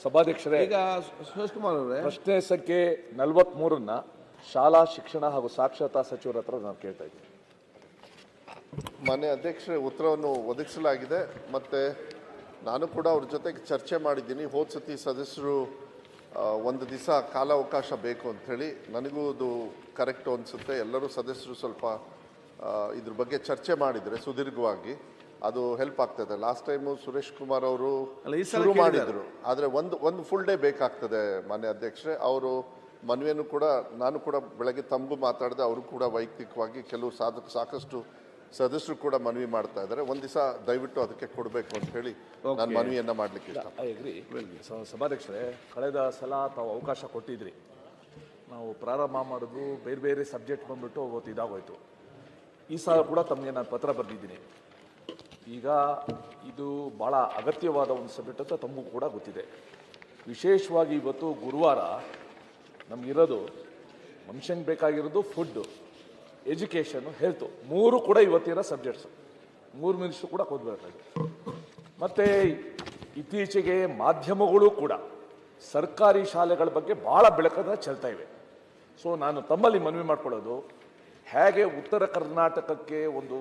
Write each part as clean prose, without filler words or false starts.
ಸಭಾಧ್ಯಕ್ಷರೇ, ಈಗ ಸುರೇಶ್ ಕುಮಾರ್ ಅವರೇ, ಪ್ರಶ್ನೆ ಸಂಖ್ಯೆ 43ನ್ನ ಶಾಲಾ ಶಿಕ್ಷಣ ಹಾಗೂ ಸಾಕ್ಷರತಾ ಸಚಿವರ ಹತ್ರ ನಾನು ಕೇಳ್ತಾ ಇದ್ದೀನಿ. ಮಾನ್ಯ ಅಧ್ಯಕ್ಷರೇ, ಉತ್ತರವನ್ನು ಒದಗಿಸಲಾಗಿದೆ. ಮತ್ತು ನಾನು ಕೂಡ ಅವ್ರ ಜೊತೆಗೆ ಚರ್ಚೆ ಮಾಡಿದ್ದೀನಿ. ಹೋದ ಸತಿ ಸದಸ್ಯರು ಒಂದು ದಿವಸ ಕಾಲಾವಕಾಶ ಬೇಕು ಅಂಥೇಳಿ, ನನಗೂ ಅದು ಕರೆಕ್ಟು ಅನಿಸುತ್ತೆ. ಎಲ್ಲರೂ ಸದಸ್ಯರು ಸ್ವಲ್ಪ ಇದ್ರ ಬಗ್ಗೆ ಚರ್ಚೆ ಮಾಡಿದರೆ ಸುದೀರ್ಘವಾಗಿ ಅದು ಹೆಲ್ಪ್ ಆಗ್ತದೆ. ಲಾಸ್ಟ್ ಟೈಮು ಸುರೇಶ್ ಕುಮಾರ್ ಅವರು ಶುರು ಮಾಡಿದರು, ಆದರೆ ಒಂದು ಫುಲ್ ಡೇ ಬೇಕಾಗ್ತದೆ ಮಾನ್ಯ ಅಧ್ಯಕ್ಷರೇ. ಅವರು ಮನವಿಯನ್ನು ಕೂಡ ನಾನು ಕೂಡ ಬೆಳಗ್ಗೆ ತಮಗೂ ಮಾತಾಡಿದೆ, ಅವರು ಕೂಡ ವೈಯಕ್ತಿಕವಾಗಿ ಕೆಲವು ಸಾಕಷ್ಟು ಸದಸ್ಯರು ಕೂಡ ಮನವಿ ಮಾಡ್ತಾ ಇದ್ದಾರೆ. ಒಂದು ದಿವಸ ದಯವಿಟ್ಟು ಅದಕ್ಕೆ ಕೊಡಬೇಕು ಅಂತ ಹೇಳಿ ನಾನು ಮನವಿಯನ್ನು ಮಾಡಲಿಕ್ಕೆ ಇಷ್ಟ. ಸಭಾಧ್ಯಕ್ಷರೇ, ಕಳೆದ ಸಲ ತಾವು ಅವಕಾಶ ಕೊಟ್ಟಿದ್ರಿ, ನಾವು ಪ್ರಾರಂಭ ಮಾಡೋದು ಬೇರೆ ಬೇರೆ ಸಬ್ಜೆಕ್ಟ್ ಬಂದ್ಬಿಟ್ಟು ಅವತ್ತು ಇದಾಗೋಯ್ತು. ಈ ಸಲ ಕೂಡ ತಮಗೆ ನಾನು ಪತ್ರ ಬರೆದಿದ್ದೀನಿ. ಈಗ ಇದು ಭಾಳ ಅಗತ್ಯವಾದ ಒಂದು ಸಬ್ಜೆಕ್ಟ್ ಅಂತ ತಮಗೂ ಕೂಡ ಗೊತ್ತಿದೆ. ವಿಶೇಷವಾಗಿ ಇವತ್ತು ಗುರುವಾರ ನಮಗಿರೋದು, ಮನುಷ್ಯಂಗೆ ಬೇಕಾಗಿರೋದು ಫುಡ್ಡು, ಎಜುಕೇಷನು, ಹೆಲ್ತು, ಮೂರು ಕೂಡ ಇವತ್ತಿನ ಸಬ್ಜೆಕ್ಟ್ಸು. 3 ಮಿನಿಟ್ಸು ಕೂಡ ಕೂತ್ಬೇಕಾಗಿದೆ. ಮತ್ತು ಇತ್ತೀಚೆಗೆ ಮಾಧ್ಯಮಗಳು ಕೂಡ ಸರ್ಕಾರಿ ಶಾಲೆಗಳ ಬಗ್ಗೆ ಭಾಳ ಬೆಳಕನ್ನು ಚೆಲ್ತಾ ಇವೆ. ಸೊ ನಾನು ತಮ್ಮಲ್ಲಿ ಮನವಿ ಮಾಡ್ಕೊಳ್ಳೋದು, ಹೇಗೆ ಉತ್ತರ ಕರ್ನಾಟಕಕ್ಕೆ ಒಂದು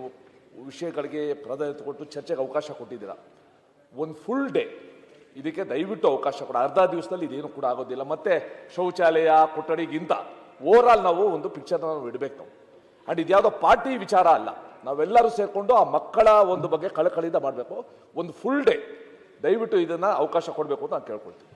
ವಿಷಯಗಳಿಗೆ ಪ್ರಾಧಾನ್ಯತೆ ಕೊಟ್ಟು ಚರ್ಚೆಗೆ ಅವಕಾಶ ಕೊಟ್ಟಿದ್ದೀರಾ, ಒಂದು ಫುಲ್ ಡೇ ಇದಕ್ಕೆ ದಯವಿಟ್ಟು ಅವಕಾಶ ಕೊಡ. ಅರ್ಧ ದಿವಸದಲ್ಲಿ ಇದೇನು ಕೂಡ ಆಗೋದಿಲ್ಲ. ಮತ್ತು ಶೌಚಾಲಯ ಕೊಠಡಿಗಿಂತ ಓವರಾಲ್ ನಾವು ಒಂದು ಪಿಕ್ಚರ್ನ ನಾವು ಇಡಬೇಕು ನಾವು. ಆ್ಯಂಡ್ ಇದ್ಯಾವುದೋ ಪಾರ್ಟಿ ವಿಚಾರ ಅಲ್ಲ, ನಾವೆಲ್ಲರೂ ಸೇರಿಕೊಂಡು ಆ ಮಕ್ಕಳ ಒಂದು ಬಗ್ಗೆ ಕಳಕಳಿಯಿಂದ ಮಾಡಬೇಕು. ಒಂದು ಫುಲ್ ಡೇ ದಯವಿಟ್ಟು ಇದನ್ನು ಅವಕಾಶ ಕೊಡಬೇಕು ಅಂತ ನಾನು ಕೇಳ್ಕೊಳ್ತೀನಿ.